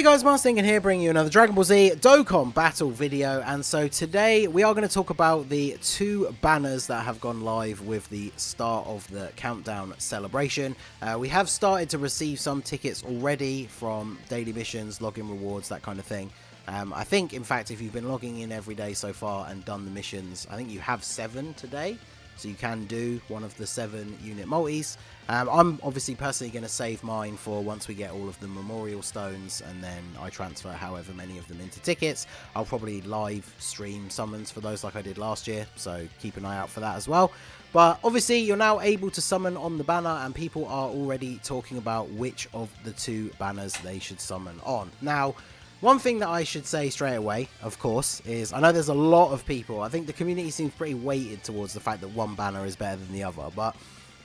Hey guys, Marstinkin here, bringing you another Dragon Ball Z Dokkan battle video. And so today we are going to talk about the two banners that have gone live with the start of the countdown celebration. We have started to receive some tickets already from daily missions, login rewards, that kind of thing. I think, in fact, if you've been logging in every day so far and done the missions, I think you have 7 today. So you can do one of the 7 unit multis. I'm obviously personally going to save mine for once we get all of the memorial stones, and then I transfer however many of them into tickets. I'll probably live stream summons for those like I did last year, so keep an eye out for that as well. But obviously you're now able to summon on the banner, and people are already talking about which of the 2 banners they should summon on. Now, one thing that I should say straight away, of course, is I know there's a lot of people. I think the community seems pretty weighted towards the fact that one banner is better than the other. But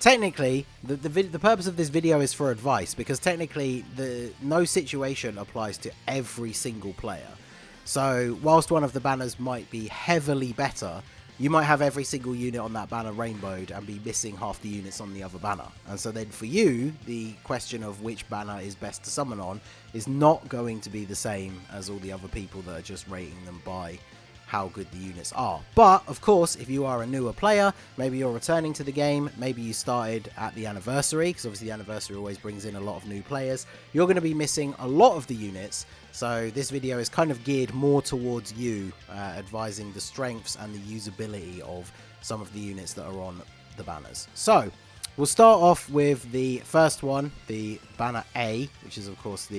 technically, the purpose of this video is for advice, because technically no situation applies to every single player. So whilst one of the banners might be heavily better, you might have every single unit on that banner rainbowed and be missing half the units on the other banner. And so then for you, the question of which banner is best to summon on is not going to be the same as all the other people that are just rating them by how good the units are. But of course, if you are a newer player, maybe you're returning to the game, maybe you started at the anniversary, because obviously the anniversary always brings in a lot of new players, you're going to be missing a lot of the units. So this video is kind of geared more towards you, advising the strengths and the usability of some of the units that are on the banners. So we'll start off with the first one, the banner A, which is of course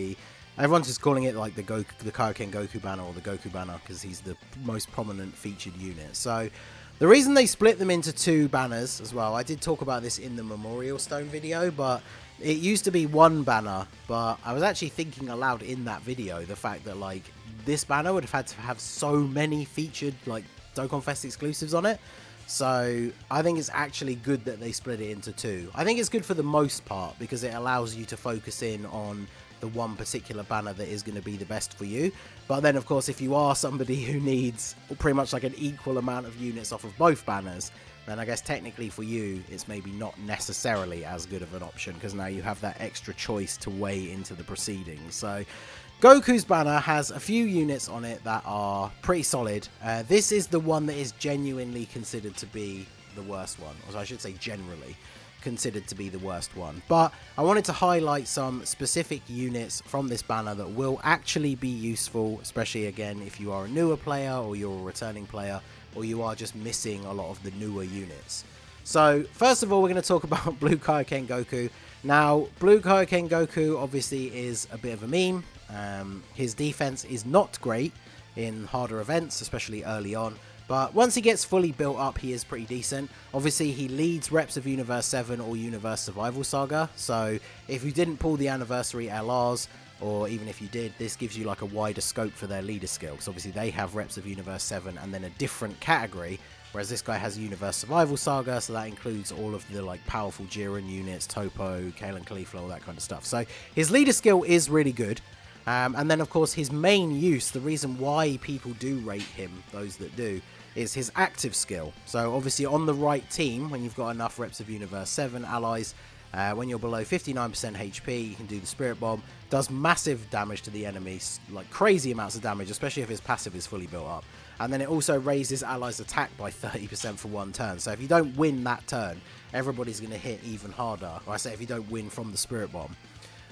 everyone's just calling it like the Kaioken Goku banner, or the Goku banner, because he's the most prominent featured unit. So the reason they split them into 2 banners as well, I did talk about this in the Memorial Stone video, but it used to be 1 banner. But I was actually thinking aloud in that video the fact that like this banner would have had to have so many featured like Dokkan Fest exclusives on it. So I think it's actually good that they split it into 2. I think it's good for the most part, because it allows you to focus in on the one particular banner that is going to be the best for you. But then of course, if you are somebody who needs pretty much like an equal amount of units off of both banners, then I guess technically for you it's maybe not necessarily as good of an option, because now you have that extra choice to weigh into the proceedings. So Goku's banner has a few units on it that are pretty solid. This is the one that is genuinely considered to be the worst one, or I should say generally considered to be the worst one. But I wanted to highlight some specific units from this banner that will actually be useful, especially again if you are a newer player, or you're a returning player, or you are just missing a lot of the newer units. So first of all, we're going to talk about Blue Kaioken Goku. Now, Blue Kaioken Goku obviously is a bit of a meme. His defense is not great in harder events, especially early on. But once he gets fully built up, he is pretty decent. Obviously, he leads reps of Universe 7 or Universe Survival Saga. So if you didn't pull the Anniversary LRs, or even if you did, this gives you like a wider scope for their leader skill. Because obviously they have reps of Universe 7 and then a different category. Whereas this guy has Universe Survival Saga, so that includes all of the like powerful Jiren units, Topo, Kalen Caulifla, all that kind of stuff. So his leader skill is really good. And then of course his main use, the reason why people do rate him, those that do, is his active skill. So obviously on the right team, when you've got enough reps of Universe 7 allies, when you're below 59% HP, you can do the Spirit Bomb. Does massive damage to the enemies, like crazy amounts of damage, especially if his passive is fully built up. And then it also raises allies' attack by 30% for 1 turn. So if you don't win that turn, everybody's going to hit even harder. Or I say if you don't win from the Spirit Bomb.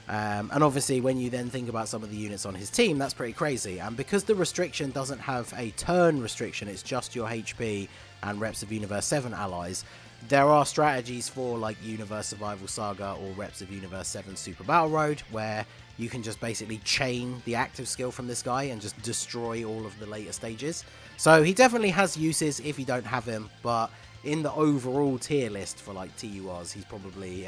And obviously when you then think about some of the units on his team, that's pretty crazy. And because the restriction doesn't have a turn restriction, it's just your HP and reps of Universe 7 allies, there are strategies for like Universe Survival Saga or reps of Universe 7 Super Battle Road, where you can just basically chain the active skill from this guy and just destroy all of the later stages. So he definitely has uses if you don't have him, but in the overall tier list for like TURs, he's probably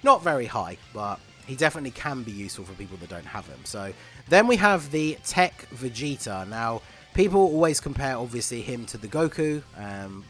not very high, but he definitely can be useful for people that don't have him. So then we have the Tech Vegeta. Now, people always compare obviously him to the Goku.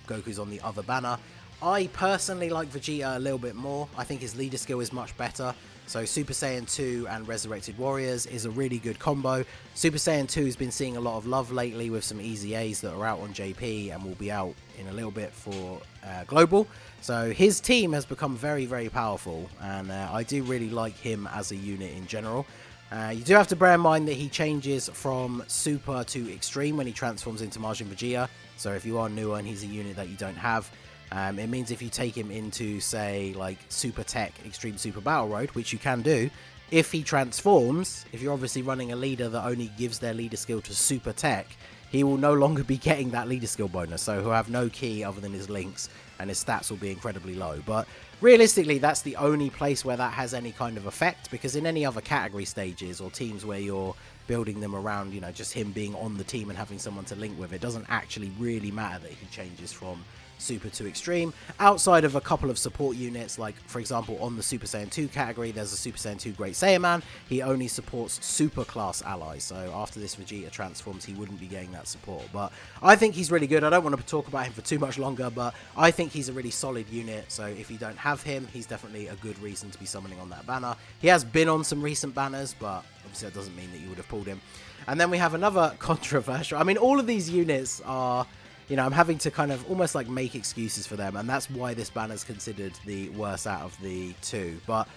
Goku's on the other banner. I personally like Vegeta a little bit more. I think his leader skill is much better. So Super Saiyan 2 and Resurrected Warriors is a really good combo. Super Saiyan 2 has been seeing a lot of love lately with some easy A's that are out on JP and will be out in a little bit for Global. So his team has become very, very powerful, and I do really like him as a unit in general. You do have to bear in mind that he changes from Super to Extreme when he transforms into Majin Vegeta. So if you are newer and he's a unit that you don't have, it means if you take him into, say, like Super Tech, Extreme Super Battle Road, which you can do, if he transforms, if you're obviously running a leader that only gives their leader skill to Super Tech, he will no longer be getting that leader skill bonus. So he'll have no key other than his links, and his stats will be incredibly low. But realistically, that's the only place where that has any kind of effect, because in any other category stages or teams where you're building them around, you know, just him being on the team and having someone to link with, it doesn't actually really matter that he changes from Super to Extreme, outside of a couple of support units. Like, for example, on the Super Saiyan 2 category, there's a Super Saiyan 2 Great Saiyaman. He only supports super class allies, so after this Vegeta transforms, he wouldn't be getting that support. But I think he's really good. I don't want to talk about him for too much longer, but I think he's a really solid unit, so if you don't have him, he's definitely a good reason to be summoning on that banner. He has been on some recent banners, but obviously that doesn't mean that you would have pulled him. And then we have another controversial, I mean, all of these units are, you know, I'm having to kind of almost like make excuses for them, and that's why this banner is considered the worst out of the two. But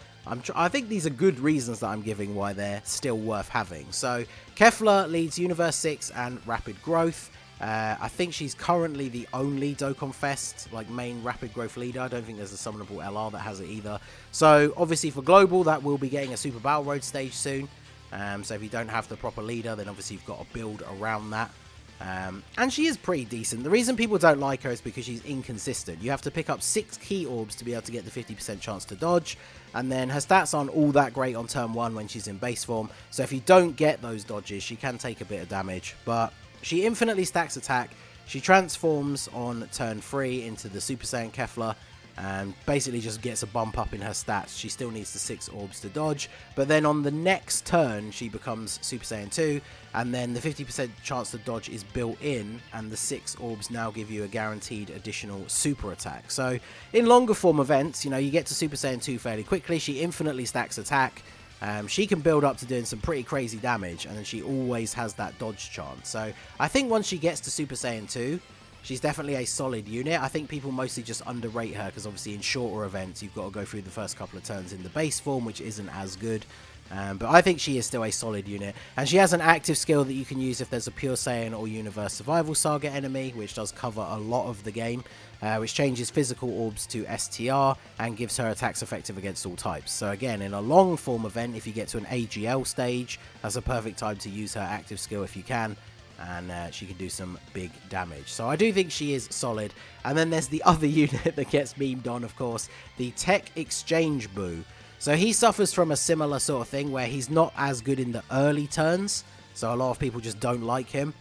I think these are good reasons that I'm giving why they're still worth having. So Kefla leads Universe 6 and Rapid Growth. I think she's currently the only Dokkan Fest like main Rapid Growth leader. I don't think there's a summonable LR that has it either. So obviously for Global, that will be getting a Super Battle Road stage soon. So if you don't have the proper leader, then obviously you've got to build around that. And she is pretty decent. The reason people don't like her is because she's inconsistent. You have to pick up 6 key orbs to be able to get the 50% chance to dodge, and then her stats aren't all that great on turn 1 when she's in base form, so if you don't get those dodges, she can take a bit of damage, but she infinitely stacks attack. She transforms on turn 3 into the Super Saiyan Kefla, and basically just gets a bump up in her stats. She still needs the 6 orbs to dodge, but then on the next turn she becomes Super Saiyan 2, and then the 50% chance to dodge is built in, and the 6 orbs now give you a guaranteed additional super attack. So in longer form events, you know, you get to Super Saiyan 2 fairly quickly. She infinitely stacks attack. She can build up to doing some pretty crazy damage, and then she always has that dodge chance. So I think once she gets to Super Saiyan 2, she's definitely a solid unit. I think people mostly just underrate her because obviously in shorter events you've got to go through the first couple of turns in the base form, which isn't as good. But I think she is still a solid unit. And she has an active skill that you can use if there's a Pure Saiyan or Universe Survival Saga enemy, which does cover a lot of the game, which changes physical orbs to STR and gives her attacks effective against all types. So again, in a long form event, if you get to an AGL stage, that's a perfect time to use her active skill if you can. And she can do some big damage. So I do think she is solid. And then there's the other unit that gets memed on, of course, the Tech Exchange Boo. So he suffers from a similar sort of thing where he's not as good in the early turns, so a lot of people just don't like him.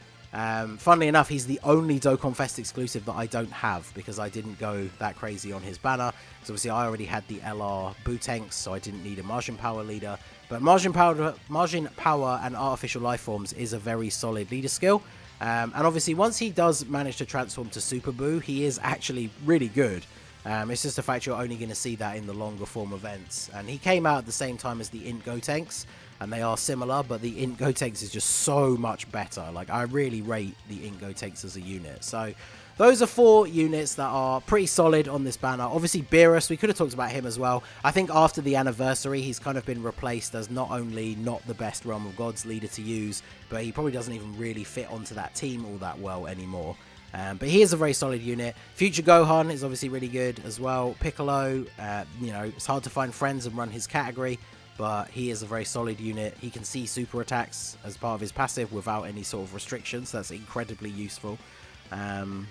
Funnily enough, he's the only Dokkan Fest exclusive that I don't have because I didn't go that crazy on his banner. So obviously I already had the LR Bootanks, so I didn't need a Martian Power leader. But Martian Power and Artificial Life Forms is a very solid leader skill. And obviously once he does manage to transform to Super Boo, he is actually really good. It's just the fact you're only going to see that in the longer form events. And he came out at the same time as the Int Gotenks, and they are similar, but the Int Gotenks is just so much better. Like, I really rate the Int Gotenks as a unit. So those are 4 units that are pretty solid on this banner. Obviously, Beerus, we could have talked about him as well. I think after the anniversary, he's kind of been replaced as not only not the best Realm of Gods leader to use, but he probably doesn't even really fit onto that team all that well anymore. But he is a very solid unit. Future Gohan is obviously really good as well. Piccolo, you know, it's hard to find friends and run his category, but he is a very solid unit. He can see super attacks as part of his passive without any sort of restrictions. That's incredibly useful. And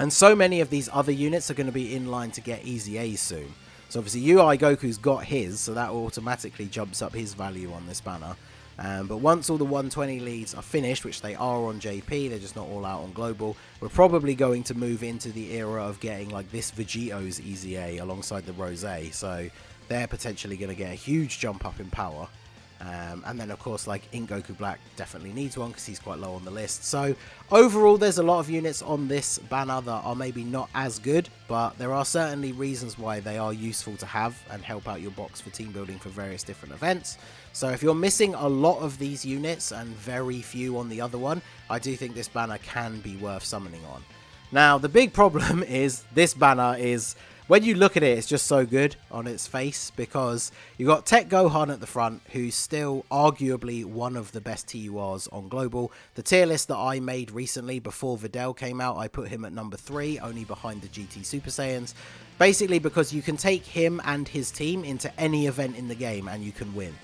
so many of these other units are going to be in line to get easy A's soon. So obviously UI Goku's got his, so that automatically jumps up his value on this banner. But once all the 120 leads are finished, which they are on JP, they're just not all out on Global, we're probably going to move into the era of getting like this Vegito's Easy A alongside the Rose. So they're potentially going to get a huge jump up in power. And then, of course, like Int Goku Black definitely needs one because he's quite low on the list. So overall, there's a lot of units on this banner that are maybe not as good, but there are certainly reasons why they are useful to have and help out your box for team building for various different events. So if you're missing a lot of these units and very few on the other one, I do think this banner can be worth summoning on. Now, the big problem is this banner is when you look at it, it's just so good on its face, because you got Tech Gohan at the front, who's still arguably one of the best TURs on Global. The tier list that I made recently before Videl came out, I put him at number 3, only behind the GT Super Saiyans. Basically because you can take him and his team into any event in the game and you can win.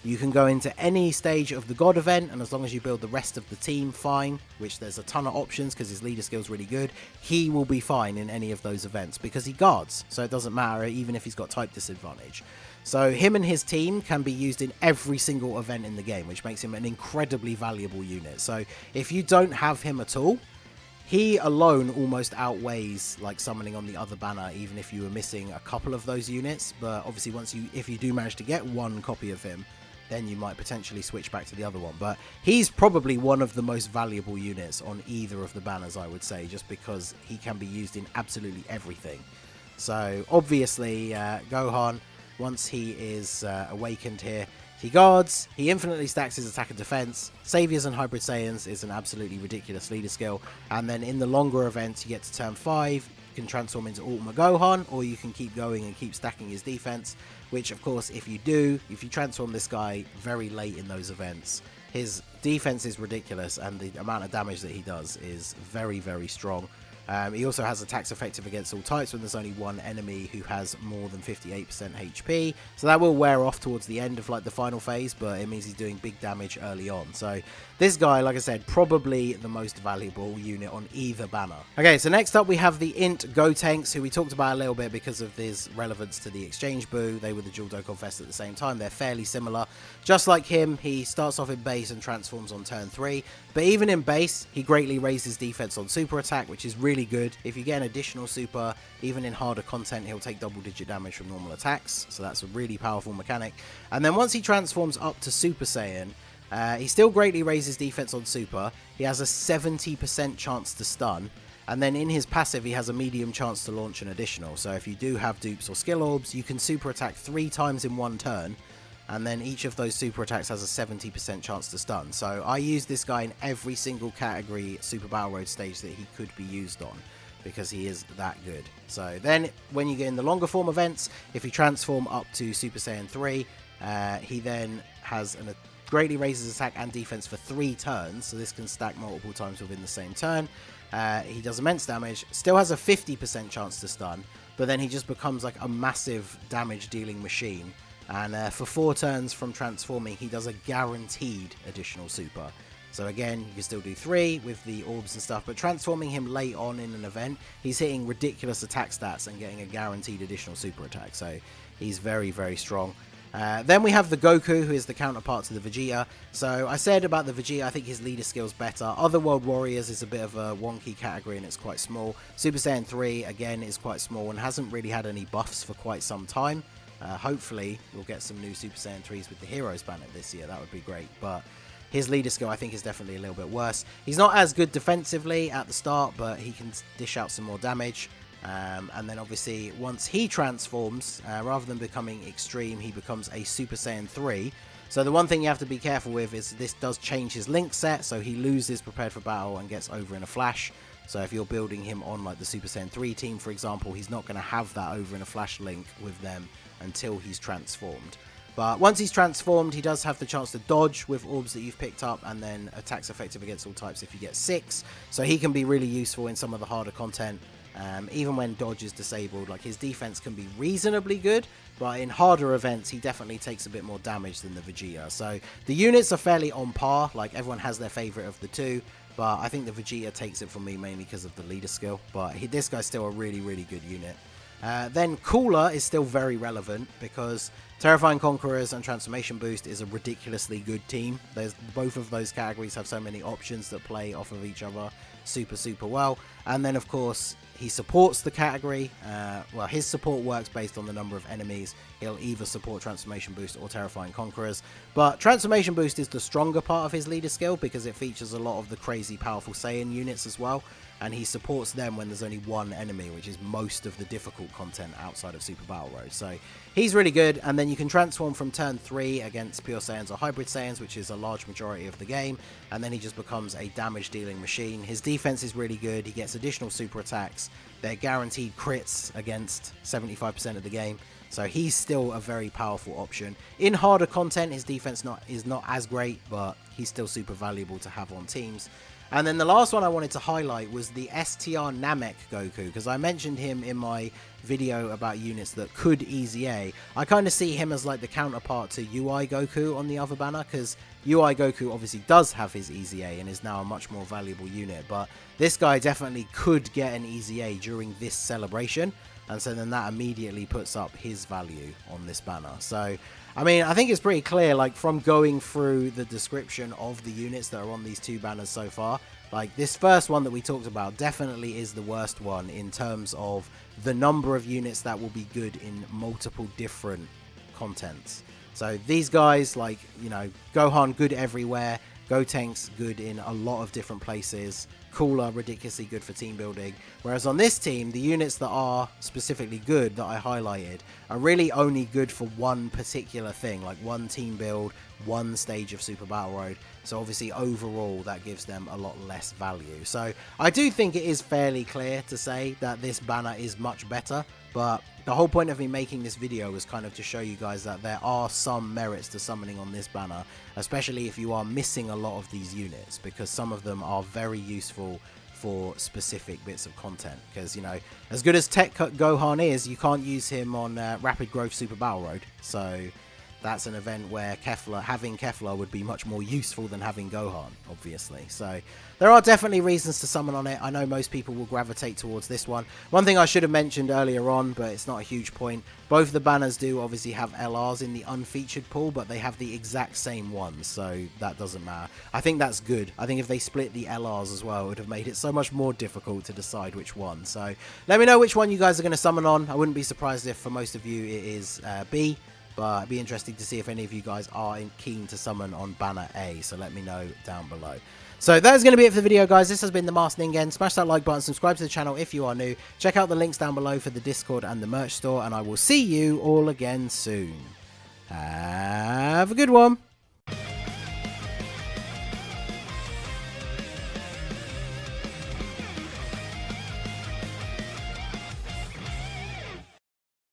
You can go into any stage of the God event, and as long as you build the rest of the team fine, which there's a ton of options because his leader skill is really good, he will be fine in any of those events because he guards, so it doesn't matter even if he's got type disadvantage. So him and his team can be used in every single event in the game, which makes him an incredibly valuable unit. So if you don't have him at all, he alone almost outweighs like summoning on the other banner, even if you were missing a couple of those units. But obviously if you do manage to get one copy of him, then you might potentially switch back to the other one. But he's probably one of the most valuable units on either of the banners, I would say, just because he can be used in absolutely everything. So obviously Gohan, once he is awakened here, he guards, he infinitely stacks his attack and defense. Saviors and Hybrid Saiyans is an absolutely ridiculous leader skill. And then in the longer events, you get to turn 5, you can transform into Ultima Gohan, or you can keep going and keep stacking his defense, which of course if you transform this guy very late in those events, his defense is ridiculous and the amount of damage that he does is very, very strong. He also has attacks effective against all types when there's only one enemy who has more than 58% HP. So that will wear off towards the end of like the final phase, but it means he's doing big damage early on. So this guy, like I said, probably the most valuable unit on either banner. Okay, so next up we have the Int Gotenks, who we talked about a little bit because of his relevance to the Exchange Boo. They were the Dual Dokkan Fest at the same time. They're fairly similar. Just like him, he starts off in base and transforms on turn 3. But even in base, he greatly raises defense on super attack, which is really good. If you get an additional super, even in harder content, he'll take double-digit damage from normal attacks. So that's a really powerful mechanic. And then once he transforms up to Super Saiyan, he still greatly raises defense on super. He has a 70% chance to stun. And then in his passive, he has a medium chance to launch an additional. So if you do have dupes or skill orbs, you can super attack 3 times in one turn. And then each of those super attacks has a 70% chance to stun. So I use this guy in every single category Super Battle Road stage that he could be used on, because he is that good. So then when you get in the longer form events, if you transform up to Super Saiyan 3, he then has greatly raises attack and defense for 3 turns. So this can stack multiple times within the same turn. He does immense damage, still has a 50% chance to stun, but then he just becomes like a massive damage dealing machine. And for 4 turns from transforming, he does a guaranteed additional super. So again, you can still do 3 with the orbs and stuff, but transforming him late on in an event, he's hitting ridiculous attack stats and getting a guaranteed additional super attack. So he's very, very strong. Then we have the Goku, who is the counterpart to the Vegeta. So I said about the Vegeta, I think his leader skill's better. Otherworld Warriors is a bit of a wonky category and it's quite small. Super Saiyan 3, again, is quite small and hasn't really had any buffs for quite some time. Hopefully, we'll get some new Super Saiyan 3s with the Heroes banner this year. That would be great. But his leader skill, I think, is definitely a little bit worse. He's not as good defensively at the start, but he can dish out some more damage. And then, obviously, once he transforms, rather than becoming extreme, he becomes a Super Saiyan 3. So the one thing you have to be careful with is this does change his link set. So he loses Prepared for Battle and gets over in a flash. So if you're building him on like the Super Saiyan 3 team, for example, he's not going to have that over in a flash link with them until he's transformed. But once he's transformed, he does have the chance to dodge with orbs that you've picked up, and then attacks effective against all types if you get 6. So he can be really useful in some of the harder content. Even when dodge is disabled, like his defense can be reasonably good, but in harder events, he definitely takes a bit more damage than the Vegeta. So the units are fairly on par, like everyone has their favorite of the two, but I think the Vegeta takes it for me mainly because of the leader skill, but this guy's still a really, really good unit. Then Cooler is still very relevant because Terrifying Conquerors and Transformation Boost is a ridiculously good team. Both of those categories have so many options that play off of each other super, super well. And then, of course, he supports the category. Well, his support works based on the number of enemies. He'll either support Transformation Boost or Terrifying Conquerors. But Transformation Boost is the stronger part of his leader skill because it features a lot of the crazy powerful Saiyan units as well. And he supports them when there's only one enemy, which is most of the difficult content outside of Super Battle Road. So he's really good. And then you can transform from turn 3 against Pure Saiyans or Hybrid Saiyans, which is a large majority of the game, and then he just becomes a damage dealing machine. His defense is really good. He gets additional super attacks. They're guaranteed crits against 75% of the game. So he's still a very powerful option. In harder content, his defense is not as great, but he's still super valuable to have on teams. And then the last one I wanted to highlight was the STR Namek Goku, because I mentioned him in my video about units that could Easy A. I kind of see him as like the counterpart to UI Goku on the other banner, because UI Goku obviously does have his Easy A and is now a much more valuable unit, but this guy definitely could get an Easy A during this celebration, and so then that immediately puts up his value on this banner. So I mean, I think it's pretty clear, like, from going through the description of the units that are on these two banners so far, like, this first one that we talked about definitely is the worst one in terms of the number of units that will be good in multiple different contents. So these guys, like, you know, Gohan good everywhere, Gotenks good in a lot of different places, Cooler ridiculously good for team building, whereas on this team the units that are specifically good that I highlighted are really only good for one particular thing, like one team build, one stage of Super Battle Road. So obviously overall that gives them a lot less value. So I do think it is fairly clear to say that this banner is much better, but the whole point of me making this video was kind of to show you guys that there are some merits to summoning on this banner, especially if you are missing a lot of these units, because some of them are very useful for specific bits of content. Because, you know, as good as Tech Gohan is, you can't use him on Rapid Growth Super Battle Road. So that's an event where having Kefla would be much more useful than having Gohan, obviously. So there are definitely reasons to summon on it. I know most people will gravitate towards this one. One thing I should have mentioned earlier on, but it's not a huge point, both the banners do obviously have LRs in the unfeatured pool, but they have the exact same ones, so that doesn't matter. I think that's good. I think if they split the LRs as well, it would have made it so much more difficult to decide which one. So let me know which one you guys are going to summon on. I wouldn't be surprised if for most of you it is B. But it'd be interesting to see if any of you guys are keen to summon on banner A, so let me know down below. So that is going to be it for the video, guys. This has been the Masked Ningen. Smash that like button, subscribe to the channel if you are new. Check out the links down below for the Discord and the merch store, and I will see you all again soon. Have a good one.